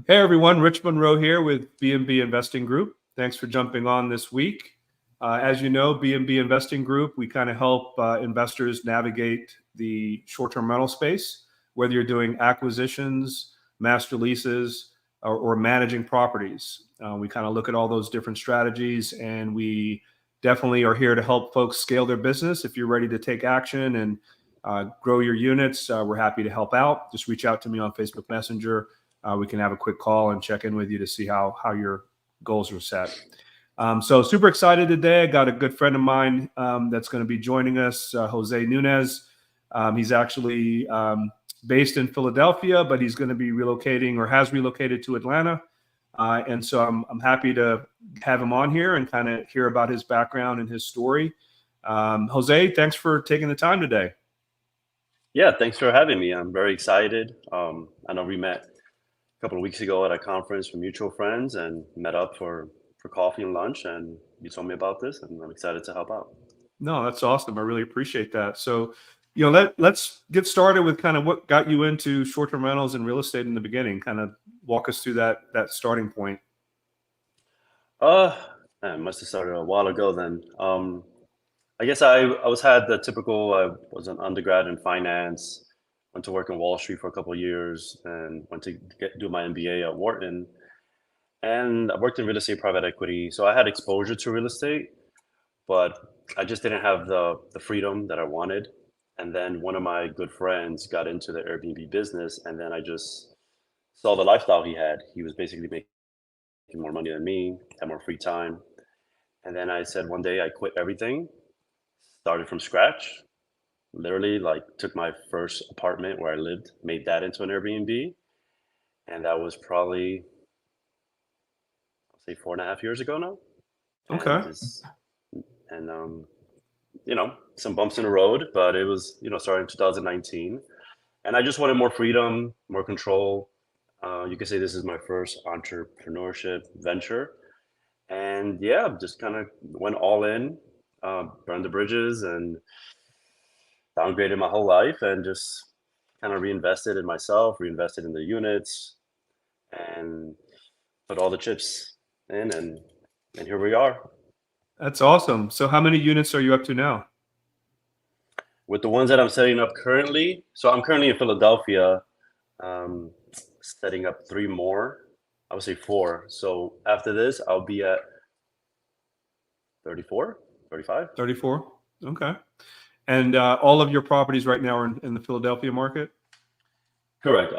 Hey everyone, Rich Munroe here with BNB Investing Group. Thanks for jumping on this week. As you know, BNB Investing Group, we kind of help investors navigate the short-term rental space, whether you're doing acquisitions, master leases, or managing properties. We kind of look at all those different strategies, and we definitely are here to help folks scale their business. If you're ready to take action and grow your units, we're happy to help out. Just reach out to me on Facebook Messenger. We can have a quick call and check in with you to see how your goals are set. So super excited today. I got a good friend of mine that's going to be joining us, Jose Nunez. He's actually based in Philadelphia, but he's going to be relocating or has relocated to Atlanta. And so I'm happy to have him on here and kind of hear about his background and his story. Jose, thanks for taking the time today. Yeah, thanks for having me. I'm very excited. I know we met a couple of weeks ago at a conference for mutual friends and met up for coffee and lunch, and you told me about this, and I'm excited to help out. No, that's awesome. I really appreciate that. So, let's get started with kind of what got you into short-term rentals and real estate in the beginning. Kind of walk us through that starting point. Uh, I must have started a while ago then. I guess I had the typical. I was an undergrad in finance, went to work in Wall Street for a couple of years, and went to do my MBA at Wharton. And I worked in real estate private equity, so I had exposure to real estate, but I just didn't have the freedom that I wanted. And then one of my good friends got into the Airbnb business, and then I just saw the lifestyle he had. He was basically making more money than me, had more free time. And then I said one day I quit everything, started from scratch, literally like took my first apartment where I lived, made that into an Airbnb. And that was probably, I'll say 4.5 years ago now. And Okay. just, and some bumps in the road, but it was, starting in 2019. And I just wanted more freedom, more control. You could say this is my first entrepreneurship venture. And yeah, just kind of went all in, burned the bridges and downgraded my whole life and just kind of reinvested in myself, reinvested in the units, and put all the chips in, and here we are. That's awesome. So how many units are you up to now? With the ones that I'm setting up currently, so I'm currently in Philadelphia, um, setting up 3 more. I would say 4. So after this, I'll be at 34, 35. 34. Okay. And all of your properties right now are in the Philadelphia market? Correct.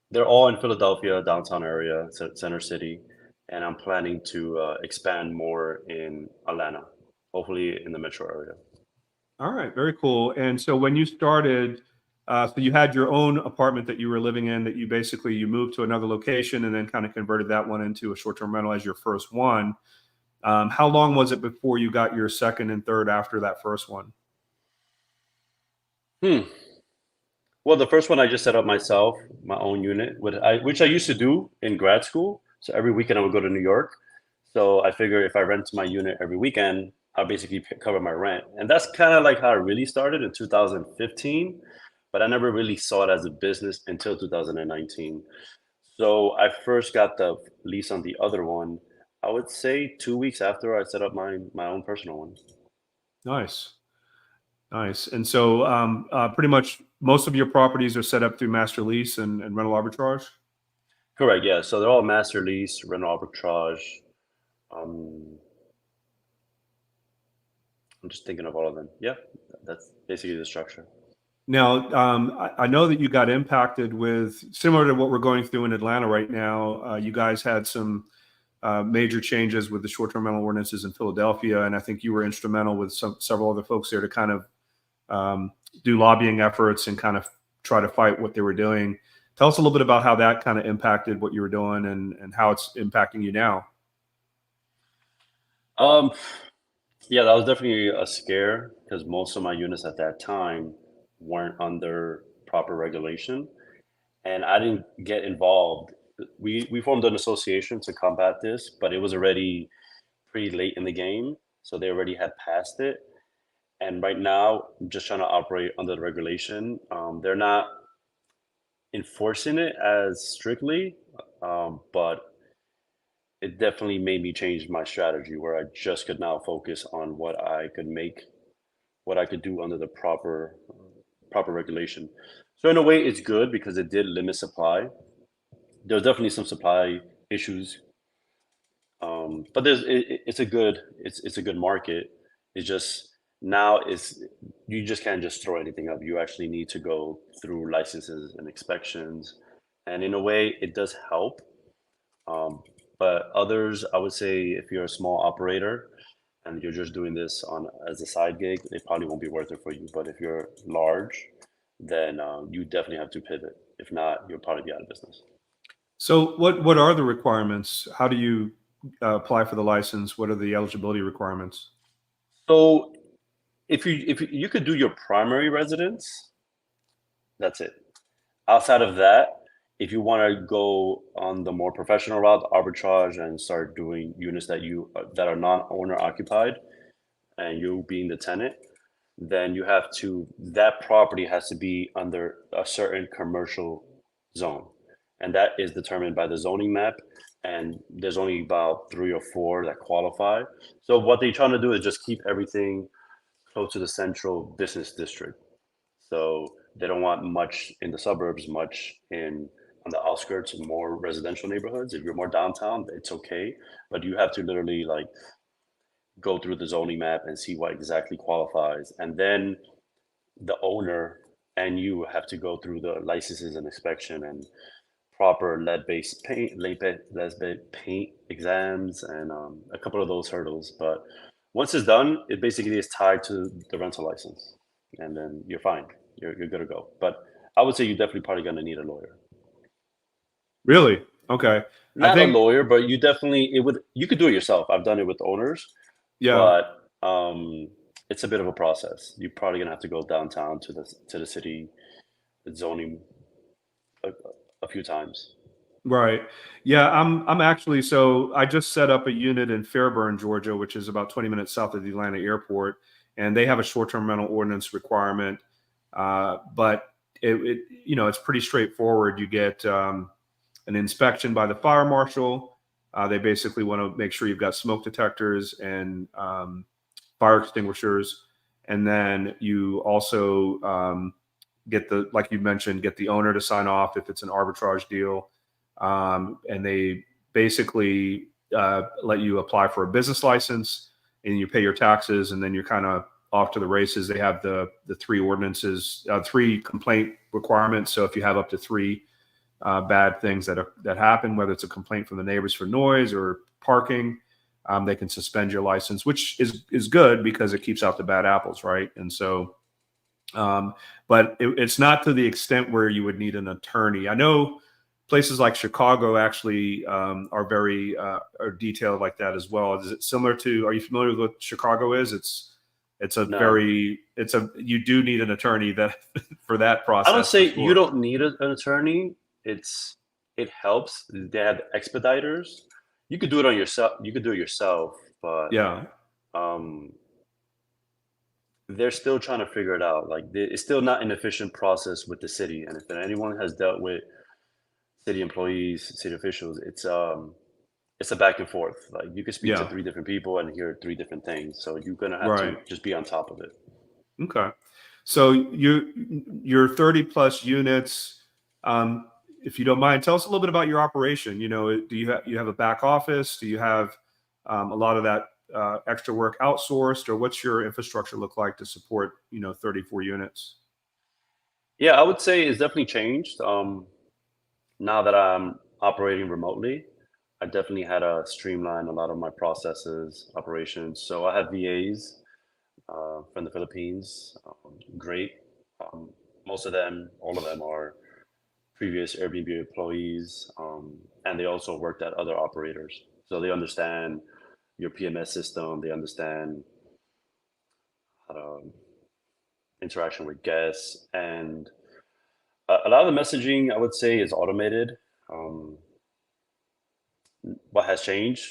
They're all in Philadelphia, downtown area, center city, and I'm planning to expand more in Atlanta, hopefully in the metro area. All right, very cool. And so when you started, so you had your own apartment that you were living in that you moved to another location and then kind of converted that one into a short-term rental as your first one. How long was it before you got your second and third after that first one? Hmm. Well, the first one I just set up myself, my own unit, which I used to do in grad school. So every weekend I would go to New York. So I figure if I rent my unit every weekend, I'll basically cover my rent. And that's kind of like how I really started in 2015, but I never really saw it as a business until 2019. So I first got the lease on the other one, I would say 2 weeks after I set up my own personal one. Nice. Nice. And so pretty much most of your properties are set up through master lease and rental arbitrage? Correct, yeah. So they're all master lease, rental arbitrage. Um, I'm just thinking of all of them. Yeah, that's basically the structure. Now, I know that you got impacted with, similar to what we're going through in Atlanta right now. You guys had some major changes with the short-term rental ordinances in Philadelphia, and I think you were instrumental with several other folks there to kind of do lobbying efforts and kind of try to fight what they were doing. Tell us a little bit about how that kind of impacted what you were doing and how it's impacting you now. Um, yeah, that was definitely a scare because most of my units at that time weren't under proper regulation, and I didn't get involved. We formed an association to combat this, but it was already pretty late in the game, so they already had passed it. And right now, I'm just trying to operate under the regulation. They're not enforcing it as strictly. but it definitely made me change my strategy where I just could now focus on what I could make, what I could do under the proper regulation. So in a way, it's good because it did limit supply. There's definitely some supply issues, but it's a good market. It's just now it's you just can't just throw anything up. You actually need to go through licenses and inspections, and in a way, it does help. Um, but others, I would say, if you're a small operator and you're just doing this on as a side gig, it probably won't be worth it for you. But if you're large, then you definitely have to pivot. If not, you'll probably be out of business. So what are the requirements? How do you apply for the license? What are the eligibility requirements? So if you could do your primary residence, that's it. Outside of that, if you want to go on the more professional route, arbitrage, and start doing units that are non-owner occupied, and you being the tenant, then that property has to be under a certain commercial zone. And that is determined by the zoning map. And there's only about 3 or 4 that qualify. So what they're trying to do is just keep everything close to the central business district. So they don't want much in the suburbs, much on the outskirts, more residential neighborhoods. If you're more downtown, it's okay. But you have to literally like go through the zoning map and see what exactly qualifies. And then the owner and you have to go through the licenses and inspection and proper lead-based paint exams and a couple of those hurdles. But once it's done, it basically is tied to the rental license, and then you're fine. You're good to go. But I would say you're definitely probably going to need a lawyer. Really? Okay. I Not a think, lawyer, but you could do it yourself. I've done it with owners, yeah, but it's a bit of a process. You're probably gonna have to go downtown to the city zoning a few times. right. Yeah, I'm actually, so I just set up a unit in Fairburn, Georgia, which is about 20 minutes south of the Atlanta airport, and they have a short-term rental ordinance requirement. But it's pretty straightforward. You get an inspection by the fire marshal. They basically want to make sure you've got smoke detectors and fire extinguishers. And then you also like you mentioned, get the owner to sign off if it's an arbitrage deal. And they basically let you apply for a business license and you pay your taxes, and then you're kind of off to the races. They have the 3 ordinances, 3 complaint requirements. So if you have up to 3 bad things that happen, whether it's a complaint from the neighbors for noise or parking, they can suspend your license, which is good because it keeps out the bad apples, right? And so, but it's not to the extent where you would need an attorney. I know places like Chicago actually are very are detailed like that as well. Is it similar to? Are you familiar with what Chicago is? No, You do need an attorney that for that I don't process for say you sure. don't need an attorney. It helps. They have expediters. You could do it on yourself. You could do it yourself, but Yeah, um, they're still trying to figure it out. Like it's still not an efficient process with the city. And if anyone has dealt with city employees, city officials, it's a back and forth. Like you could speak to yeah, 3 different people and hear 3 different things. So you're gonna have to right. just be on top of it. Okay. So your 30 plus units, if you don't mind, tell us a little bit about your operation. Do you have a back office? Do you have a lot of that extra work outsourced, or what's your infrastructure look like to support 34 units? Yeah, I would say it's definitely changed. Now that I'm operating remotely, I definitely had to streamline a lot of my processes, operations. So I have VAs from the Philippines. Great. Um, Most of them, all of them are previous Airbnb employees, and they also worked at other operators. So they understand your PMS system. They understand how to interaction with guests, and a lot of the messaging I would say is automated. Um, what has changed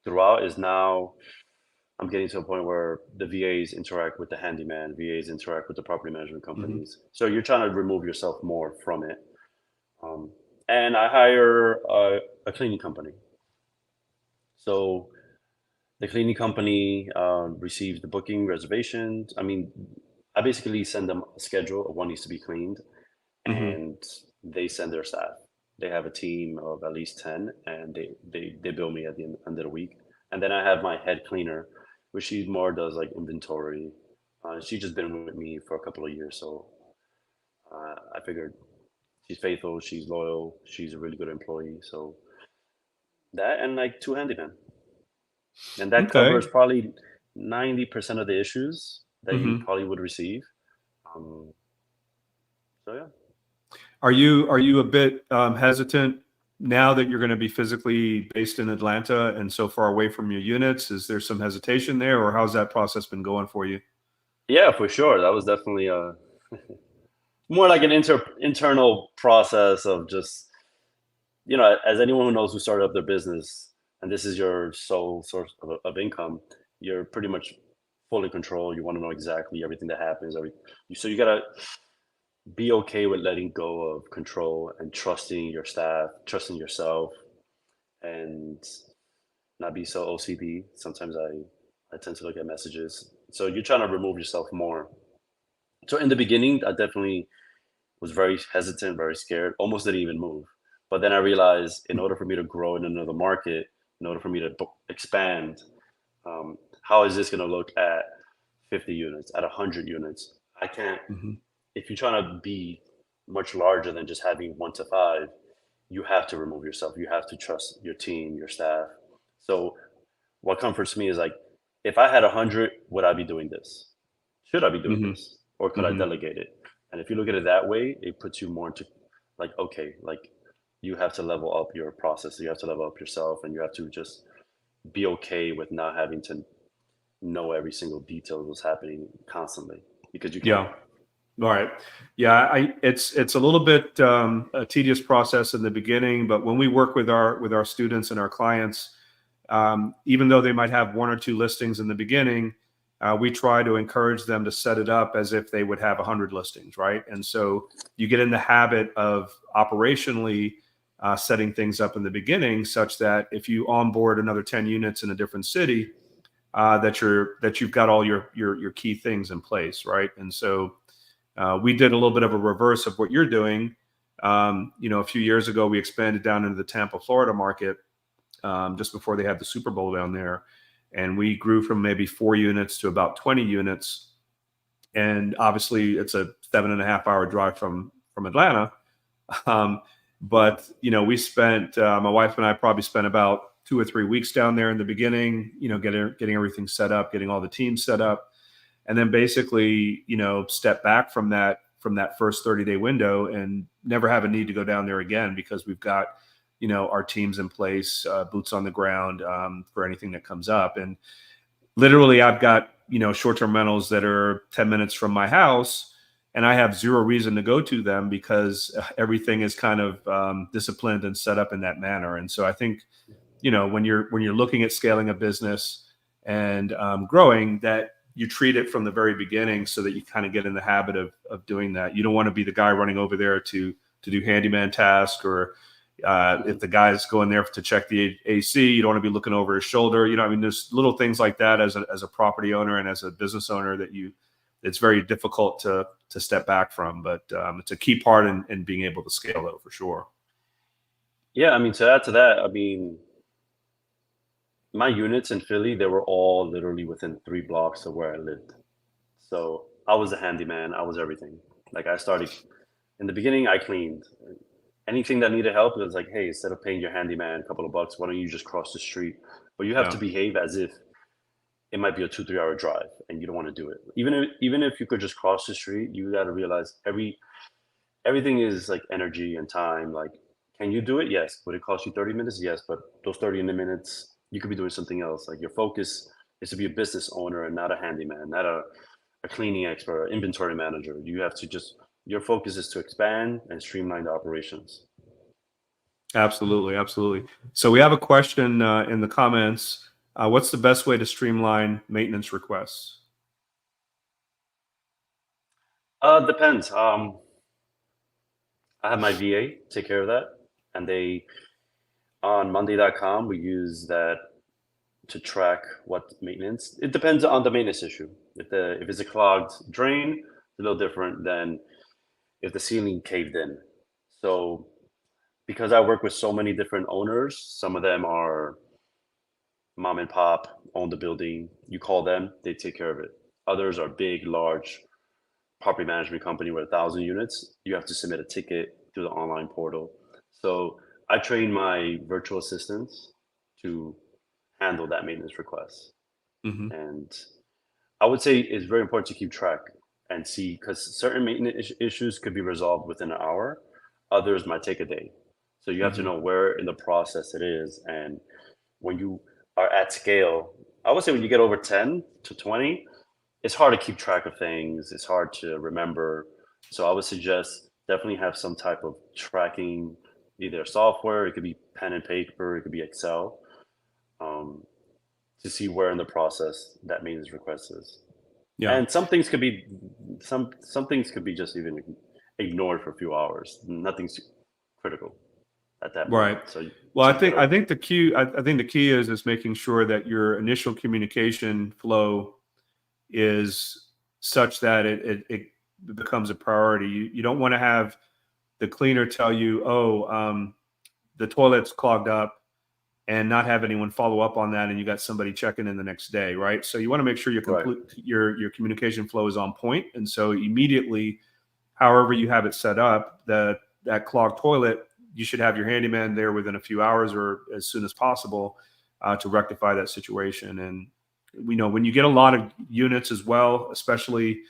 throughout is now I'm getting to a point where the VAs interact with the handyman, VAs interact with the property management Hmm. companies. So you're trying to remove yourself more from it. Um, and I hire a cleaning company. So the cleaning company receives the booking reservations. I mean, I basically send them a schedule of what needs to be cleaned, Hmm. and they send their staff. They have a team of at least 10, and they bill me at the end of the week. And then I have my head cleaner, which she more does like inventory. She's just been with me for a couple of years, so I figured she's faithful, she's loyal, she's a really good employee. So that and like two handymen, and that Okay. covers probably 90% of the issues that you Hmm. probably would receive. Um, so yeah. Are you a bit hesitant now that you're going to be physically based in Atlanta and so far away from your units? Is there some hesitation there, or how's that process been going for you? Yeah, for sure. That was definitely more like an internal process of just, as anyone who knows who started up their business and this is your sole source of income, you're pretty much full in control. You want to know exactly everything that happens. So you gotta be okay with letting go of control and trusting your staff, trusting yourself, and not be so OCD. Sometimes I tend to look at messages. So you're trying to remove yourself more. So in the beginning, I definitely was very hesitant, very scared, almost didn't even move. But then I realized in order for me to grow in another market, in order for me to expand, how is this going to look at 50 units, at 100 units? I can't, Hmm. if you're trying to be much larger than just having 1 to 5, you have to remove yourself. You have to trust your team, your staff. So what comforts me is like, if I had 100, would I be doing this? Should I be doing Hmm. this? Or could I Hmm. delegate it? And if you look at it that way, it puts you more into like, okay, like you have to level up your process. You have to level up yourself, and you have to just be okay with not having to know every single detail of what's happening constantly because you can't. Yeah. All right. Yeah, it's a little bit a tedious process in the beginning, but when we work with our students and our clients, even though they might have one or two listings in the beginning, we try to encourage them to set it up as if they would have 100 listings, right? And so you get in the habit of operationally setting things up in the beginning, such that if you onboard another 10 units in a different city, that you've got all your key things in place, right? And so we did a little bit of a reverse of what you're doing. A few years ago, we expanded down into the Tampa, Florida market just before they had the Super Bowl down there. And we grew from maybe 4 units to about 20 units. And obviously, it's a 7.5 hour drive from Atlanta. Um, but we spent my wife and I probably spent about 2 or 3 weeks down there in the beginning. Getting everything set up, getting all the teams set up, and then basically step back from that first 30-day window and never have a need to go down there again because we've got our teams in place, boots on the ground for anything that comes up. And literally I've got short-term rentals that are 10 minutes from my house, and I have zero reason to go to them because everything is kind of disciplined and set up in that manner. And so I think when you're looking at scaling a business and growing, that you treat it from the very beginning so that you kind of get in the habit of doing that. You don't want to be the guy running over there to do handyman tasks, or if the guy's going there to check the AC, you don't want to be looking over his shoulder. I mean, there's little things like that as a property owner and as a business owner that it's very difficult to step back from. But it's a key part in being able to scale, though, for sure. Yeah, I mean, to add to that, I mean, my units in Philly, they were all literally within 3 blocks of where I lived. So I was a handyman. I was everything. Like I started in the beginning, I cleaned. Anything that needed help, it was like, hey, instead of paying your handyman a couple of bucks, why don't you just cross the street? But you have to Yeah, behave as if it might be a 2 3 hour drive and you don't want to do it. Even if you could just cross the street, you got to realize everything is like energy and time. Like, can you do it? Yes. Would it cost you 30 minutes? Yes. But those 30 minutes, you could be doing something else. Like your focus is to be a business owner and not a handyman, not a cleaning expert, inventory manager. You have to just, your focus is to expand and streamline the operations. absolutely, absolutely. So we have a question in the comments. What's the best way to streamline maintenance requests? Depends. I have my VA take care of that, and they On Monday.com, we use that to track what maintenance. It depends on the maintenance issue. If it's a clogged drain, it's a little different than if the ceiling caved in. So because I work with so many different owners, some of them are mom and pop, own the building. You call them, they take care of it. Others are big, large property management company with 1,000 units. You have to submit a ticket through the online portal. So I train my virtual assistants to handle that maintenance request. Hmm. And I would say it's very important to keep track and see, because certain maintenance issues could be resolved within an hour. Others might take a day. So you have to Hmm. know where in the process it is. And when you are at scale, I would say when you get over 10 to 20, it's hard to keep track of things. It's hard to remember. So I would suggest definitely have some type of tracking, either software, it could be pen and paper, it could be Excel, um, to see where in the process that maintenance request is. Yeah. And some things could be some things could be just even ignored for a few hours. Nothing's critical at that Right. moment. So Well, take care I of it. think the key I think the key is making sure that your initial communication flow is such that it becomes a priority. You don't want to have the cleaner tell you, oh, the toilet's clogged up, and not have anyone follow up on that, and you got somebody checking in the next day, right? So you want to make sure Right. your communication flow is on point, and so immediately, however you have it set up, that clogged toilet, you should have your handyman there within a few hours or as soon as possible to rectify that situation. And we know when you get a lot of units as well, especially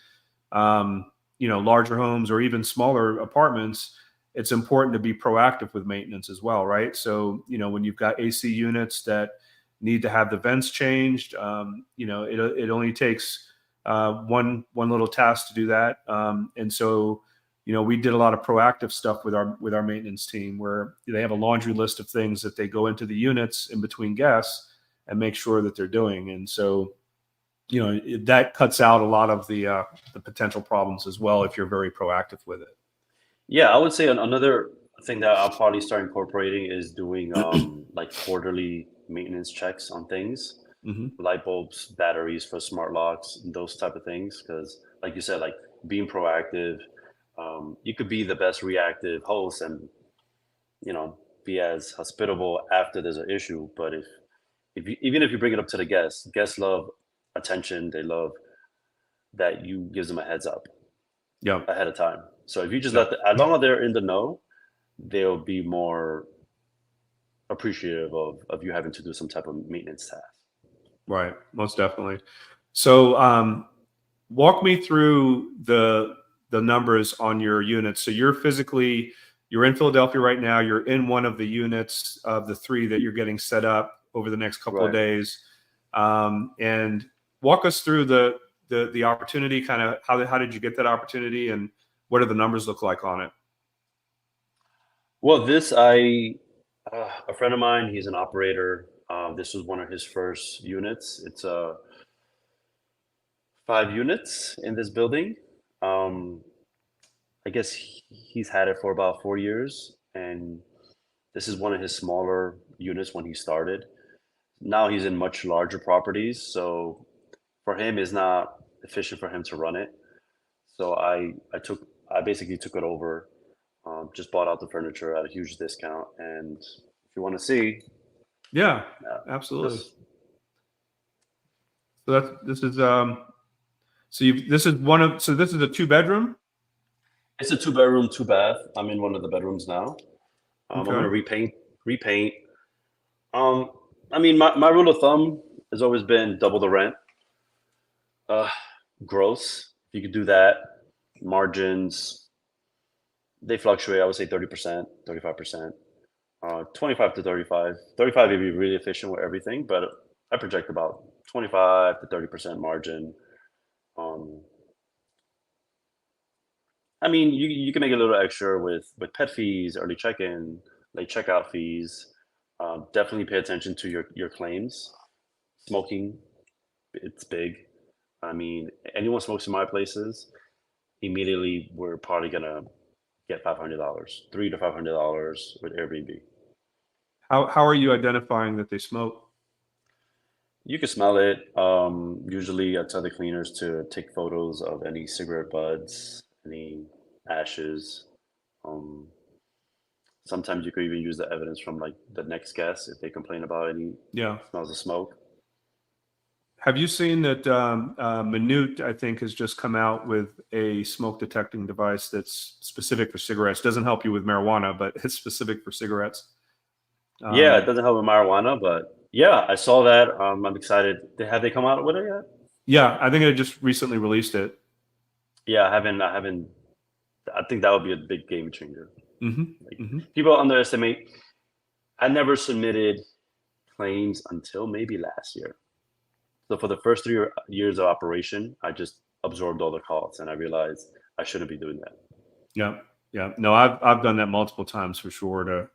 larger homes or even smaller apartments, it's important to be proactive with maintenance as well, right? So when you've got AC units that need to have the vents changed, it only takes one little task to do that, and so we did a lot of proactive stuff with our maintenance team where they have a laundry list of things that they go into the units in between guests and make sure that they're doing. And so that cuts out a lot of the potential problems as well if you're very proactive with Yeah, I would say another thing that I'll probably start incorporating is doing it. like quarterly maintenance checks on things, Hmm. light bulbs, batteries for smart locks, those type of things. Because, like you said, like being proactive, you could be the best reactive host and be as hospitable after there's an issue. But if you, even if you bring it up to the guests love attention. They love that you gives them a heads up Yep. ahead of time. So if you just Yep. as long as they're in the know, they'll be more appreciative of you having to do some type of maintenance task. Right. Most definitely. So, walk me through the numbers on your units. So you're in Philadelphia right now. You're in one of the units of the three that you're getting set up over the next couple of Right. days, and walk us through the opportunity. Kind of how did you get that opportunity, and what do the numbers look like on it? Well, a friend of mine, he's an operator. This was one of his first units. It's 5 units in this building. Um, I guess he's had it for about 4 years, and this is one of his smaller units when he started. Now he's in much larger properties, so for him, it's not efficient for him to run it. So I basically took it over, just bought out the furniture at a huge discount. And if you want to see, Yeah, uh, absolutely. just So this is this is this is a two bedroom. it's a 2 bedroom, 2 bath. I'm in one of the bedrooms now. I'm Okay. gonna repaint. Um, I mean, my rule of thumb has always been double the rent. Uh, Gross. If you could do that, margins they fluctuate. I would say 30%, 35%. 25 to 35. 35 would be really efficient with everything, but I project about 25 to 30% margin. Um, I mean, you can make a little extra with pet fees, early check-in, late checkout fees. Definitely pay attention to your claims. Smoking, it's big. I mean, anyone smokes in my places, immediately we're probably gonna get $500, $300 to $500 with Airbnb. How are you identifying that they smoke? You can smell it. Usually I tell the cleaners to take photos of any cigarette butts, any ashes. Um, Sometimes you could even use the evidence from like the next guest if they complain about any Yeah. smells of smoke. Have you seen that Minute, I think, has just come out with a smoke detecting device that's specific for cigarettes? Doesn't help you with marijuana, but it's specific for cigarettes. Yeah, it Um, doesn't help with marijuana, but yeah, I saw that. I'm excited. Have they come out with it yet? yeah, I think I just recently released it. Yeah, I haven't. I haven't. I think that would be a big game changer. Hmm. Like Hmm. people underestimate. I never submitted claims until maybe last year. So for the first 3 years of operation, I just absorbed all the costs, and I realized I shouldn't be doing that. Yeah, yeah. No, I've done that multiple times for sure. To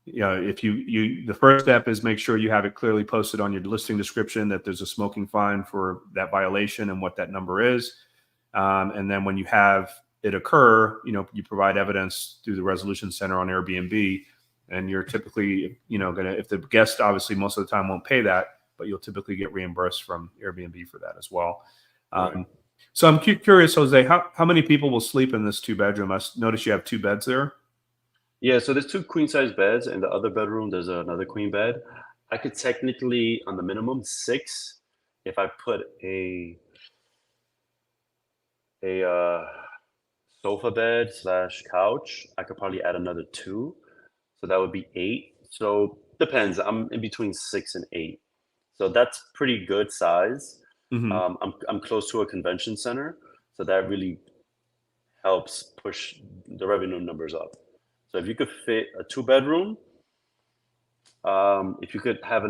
if the first step is make sure you have it clearly posted on your listing description that there's a smoking fine for that violation and what that number is. And then when you have it occur, you provide evidence through the resolution center on Airbnb, and you're typically, gonna, if the guest obviously most of the time won't pay that, but you'll typically get reimbursed from Airbnb for that as well. Right. Um, so I'm curious, Jose, how many people will sleep in this 2 bedroom? Notice you have 2 beds there. Yeah. So there's two queen size beds. In the other bedroom, there's another queen bed. I could technically, on the minimum, six. If I put a sofa bed slash couch, I could probably add another two. So that would be eight. So depends. I'm in between six and eight. So that's pretty good size. Hmm. I'm close to a convention center, so that really helps push the revenue numbers up. So if you could fit a two-bedroom, if you could have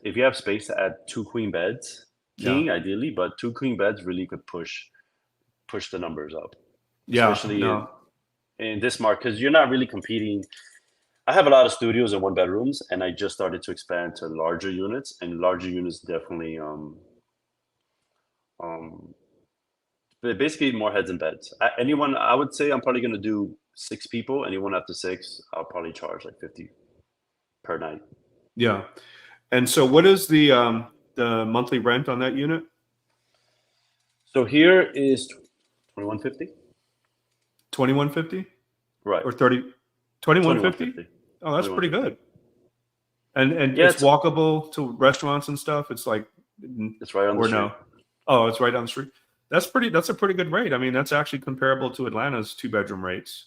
if you have space to add two queen beds, Yeah. king ideally, but two queen beds really could push the numbers up, Yeah. especially in No. in this market because you're not really competing. I have a lot of studios and one bedrooms, and I just started to expand to larger units, and larger units definitely um but basically more heads and beds. Anyone, I would say I'm probably gonna do six people. Anyone after six, I'll probably charge like 50 per night. Yeah. And so, what is the monthly rent on that unit? So here is 2150. 2150 Right. or 30? 2150? 2150. Oh, that's pretty 2150. good. And Yeah, it's it's walkable to restaurants and stuff. It's like, it's right on the or street. no? Oh, it's right down the street. That's a pretty good rate. I mean, that's actually comparable to Atlanta's 2 bedroom rates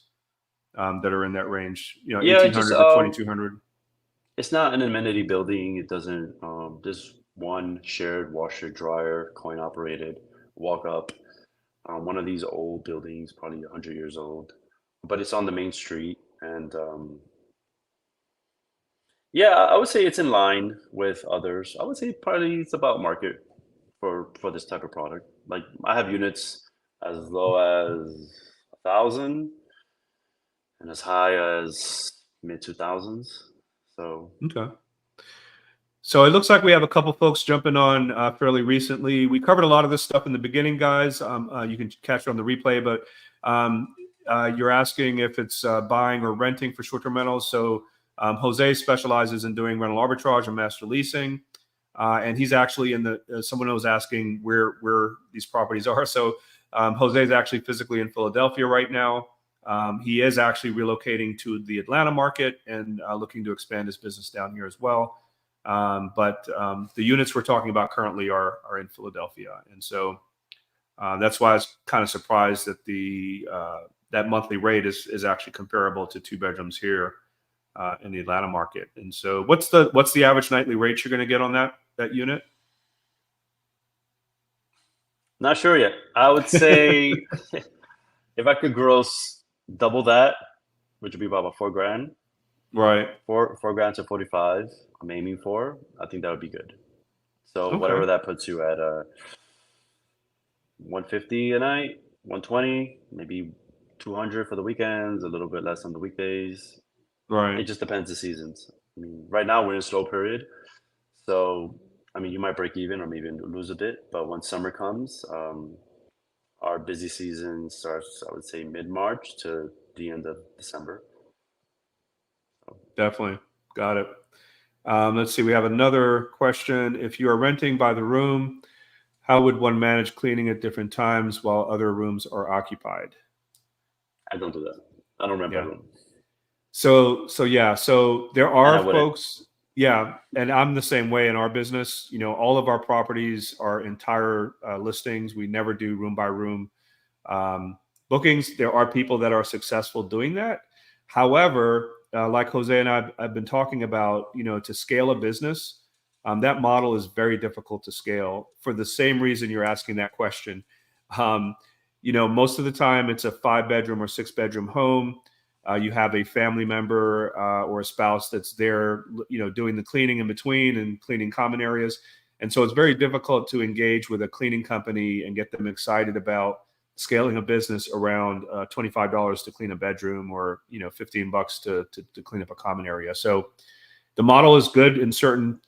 that are in that range. Yeah, just 1800 to 2200. it's not an amenity building. It doesn't there's one shared washer dryer, coin operated, walk up. One of these old buildings, probably 100 years old, but it's on the main street. And yeah, I would say it's in line with others. I would say probably it's about market for this type of product. Like I have units as low as 1,000 and as high as mid 2000s. So Okay. So it looks like we have a couple folks jumping on fairly recently. We covered a lot of this stuff in the beginning, guys. You can catch it on the replay, but you're asking if it's buying or renting for short-term rentals. So Jose specializes in doing rental arbitrage and master leasing, and he's actually in the. Someone was asking where these properties are. So Jose is actually physically in Philadelphia right now. He is actually relocating to the Atlanta market and looking to expand his business down here as well. But the units we're talking about currently are in Philadelphia, and so that's why I was kind of surprised that that monthly rate is actually comparable to 2 bedrooms here in the Atlanta market. And so, what's the average nightly rate you're going to get on that unit? not sure yet. I would say if I could gross double that, which would be about 4 grand, Right. four grand to 45, I'm aiming for. I think that would be good. So Okay. whatever that puts you at 150 a night, 120, maybe 200 for the weekends, a little bit less on the weekdays. It Right. just depends the seasons. I mean, right now we're in a slow period, so I mean you might break even or maybe lose a bit. But when summer comes, our busy season starts. I would say mid March to the end of December. Definitely. Got it. Let's see. We have another question. If you are renting by the room, how would one manage cleaning at different times while other rooms are occupied? I don't do that. I don't rent by Yeah. room. So there And I are wouldn't. folks. Yeah, and I'm the same way in our business. You know, all of our properties are entire listings. We never do room by room bookings. There are people that are successful doing that. However, like Jose and I've been talking about, you know, to scale a business, that model is very difficult to scale for the same reason you're asking that question. Um, you know, most of the time it's a 5-bedroom or 6-bedroom home. You have a family member or a spouse that's there, you know, doing the cleaning in between and cleaning common areas. And so it's very difficult to engage with a cleaning company and get them excited about scaling a business around $25 to clean a bedroom, or, you know, $15 to clean up a common area. So the model is good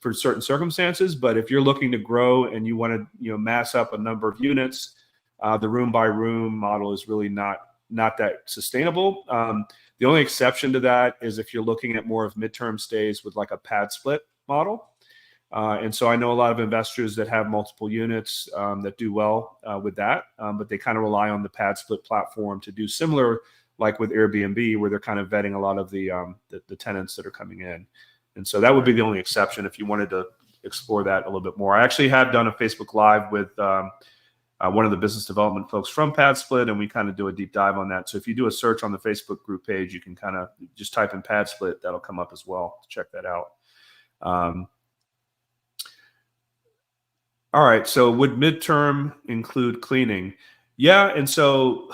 for certain circumstances, but if you're looking to grow and you want to, you know, mass up a number of units, the room by room model is really not that sustainable. The only exception to that is if you're looking at more of midterm stays with like a pad split model. And so I know a lot of investors that have multiple units that do well with that, but they kind of rely on the pad split platform to do similar, like with Airbnb, where they're kind of vetting a lot of the tenants that are coming in. And so that would be the only exception if you wanted to explore that a little bit more. I actually have done a Facebook Live with one of the business development folks from Pad Split, and we kind of do a deep dive on that. So if you do a search on the Facebook group page, you can kind of just type in Pad Split. That'll come up as well to check that out. All right. So would midterm include cleaning? Yeah. And so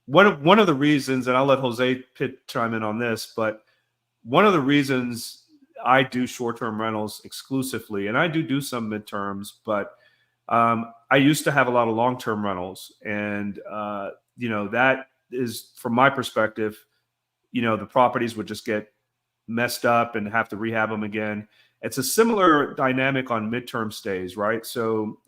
one of the reasons, and I'll let Jose chime in on this, but one of the reasons I do short-term rentals exclusively, and I do some midterms, but I used to have a lot of long-term rentals, and you know, that is, from my perspective, you know, the properties would just get messed up and have to rehab them again. It's a similar dynamic on midterm stays, right? So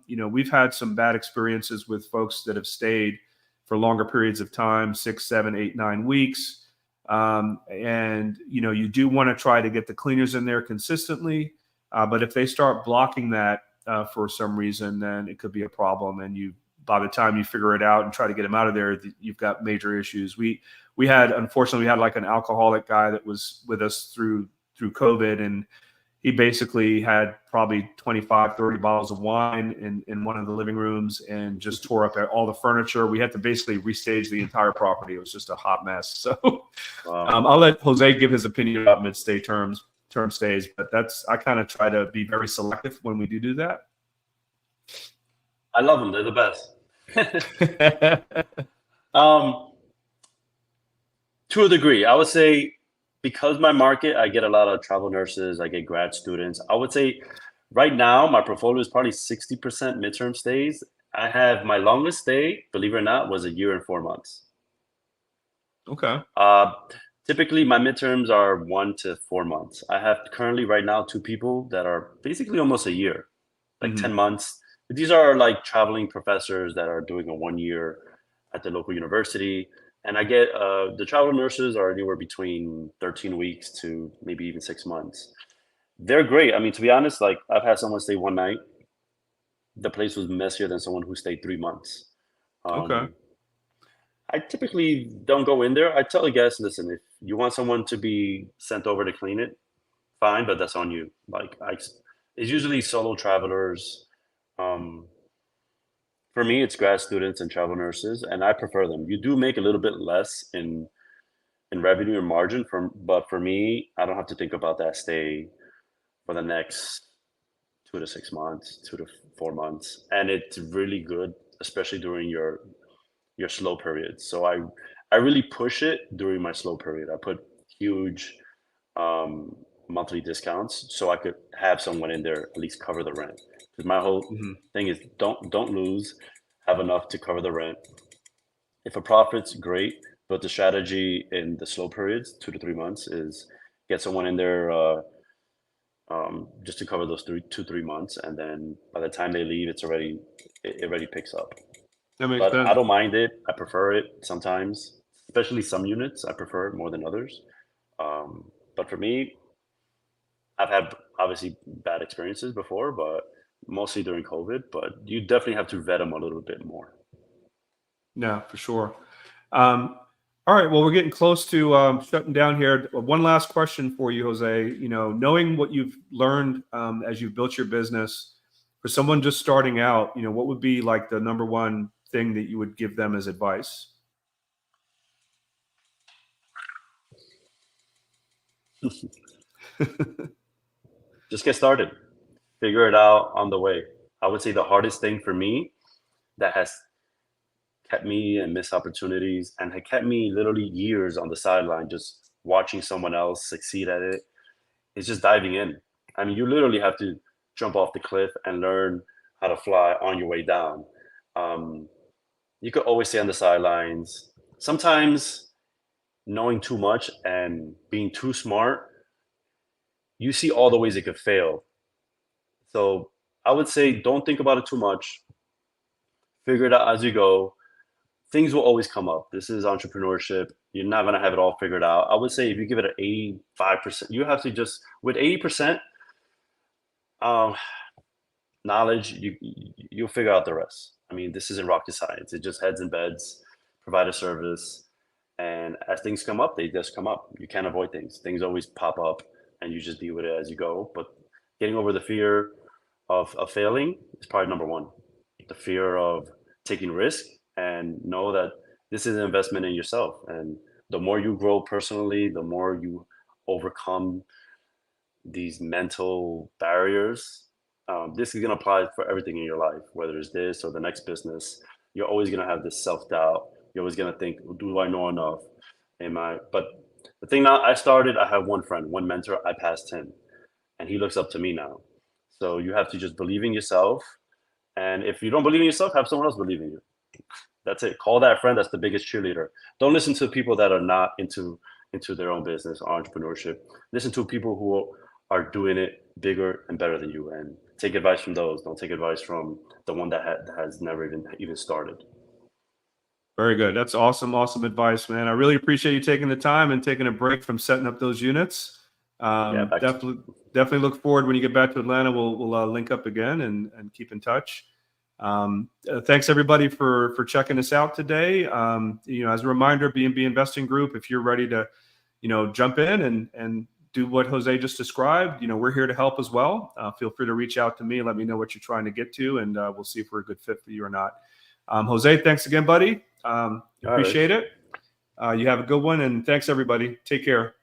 you know, we've had some bad experiences with folks that have stayed for longer periods of time, 6, 7, 8, 9 weeks. And you know, you do want to try to get the cleaners in there consistently, but if they start blocking that for some reason, then it could be a problem. And by the time you figure it out and try to get them out of there, you've got major issues. Unfortunately, we had like an alcoholic guy that was with us through COVID, and he basically had probably 25, 30 bottles of wine in one of the living rooms and just tore up all the furniture. We had to basically restage the entire property. It was just a hot mess. So Wow. I'll let Jose give his opinion about mid-stay term stays, but I kind of try to be very selective when we do that. I love them. They're the best. To a degree, I would say, because my market, I get a lot of travel nurses, I get grad students. I would say right now my portfolio is probably 60% midterm stays. I have my longest stay, believe it or not, was 1 year and 4 months. Okay. Typically my midterms are 1 to 4 months. I have currently right now 2 people that are basically almost a year, like 10 months. But these are like traveling professors that are doing a 1 year at the local university. And I get the travel nurses are anywhere between 13 weeks to maybe even 6 months. They're great. I mean, to be honest, like I've had someone stay 1 night. The place was messier than someone who stayed 3 months. Okay. I typically don't go in there. I tell the guests, listen, if you want someone to be sent over to clean it, fine, but that's on you. It's usually solo travelers. For me, it's grad students and travel nurses, and I prefer them. You do make a little bit less in revenue and margin but for me, I don't have to think about that stay for the next 2 to 6 months, 2 to 4 months, and it's really good, especially during your slow periods. So I really push it during my slow period. I put huge monthly discounts so I could have someone in there at least cover the rent. Because my whole thing is don't lose, have enough to cover the rent. If a profit's great, but the strategy in the slow periods, 2 to 3 months, is get someone in there just to cover those 2-3 months, and then by the time they leave, it already picks up. That makes But sense. I don't mind it. I prefer it sometimes, especially some units. I prefer it more than others. But for me, I've had obviously bad experiences before, but mostly during COVID. But you definitely have to vet them a little bit more. No, for sure. All right. Well, we're getting close to shutting down here. One last question for you, Jose. Knowing what you've learned as you've built your business, for someone just starting out, what would be like the number one thing that you would give them as advice? Just get started. Figure it out on the way. I would say the hardest thing for me that has kept me and missed opportunities and had kept me literally years on the sideline just watching someone else succeed at it is just diving in. I mean, you literally have to jump off the cliff and learn how to fly on your way down. You could always stay on the sidelines. Sometimes knowing too much and being too smart, you see all the ways it could fail. So I would say don't think about it too much. Figure it out as you go. Things will always come up. This is entrepreneurship. You're not going to have it all figured out. I would say if you give it an 85%, you have to just, with 80% knowledge, you'll figure out the rest. I mean, this isn't rocket science. It just heads and beds, provide a service. And as things come up, they just come up. You can't avoid things. Things always pop up and you just deal with it as you go. But getting over the fear of failing is probably number one. The fear of taking risk, and know that this is an investment in yourself. And the more you grow personally, the more you overcome these mental barriers. This is going to apply for everything in your life, whether it's this or the next business. You're always going to have this self-doubt. You're always going to think, do I know enough? But the thing now, I have one friend, one mentor, I passed him, and he looks up to me now. So you have to just believe in yourself. And if you don't believe in yourself, have someone else believe in you. That's it. Call that friend. That's the biggest cheerleader. Don't listen to people that are not into their own business or entrepreneurship. Listen to people who are doing it bigger and better than you, and take advice from those. Don't take advice from the one that has never even started. Very good. That's awesome. Awesome advice, man. I really appreciate you taking the time and taking a break from setting up those units. Definitely look forward when you get back to Atlanta. We'll link up again and keep in touch. Thanks everybody for checking us out today. As a reminder, BNB Investing Group, if you're ready to, jump in and do what Jose just described, we're here to help as well. Feel free to reach out to me. Let me know what you're trying to get to, and we'll see if we're a good fit for you or not. Jose, thanks again, buddy. Appreciate it. You have a good one, and thanks everybody. Take care.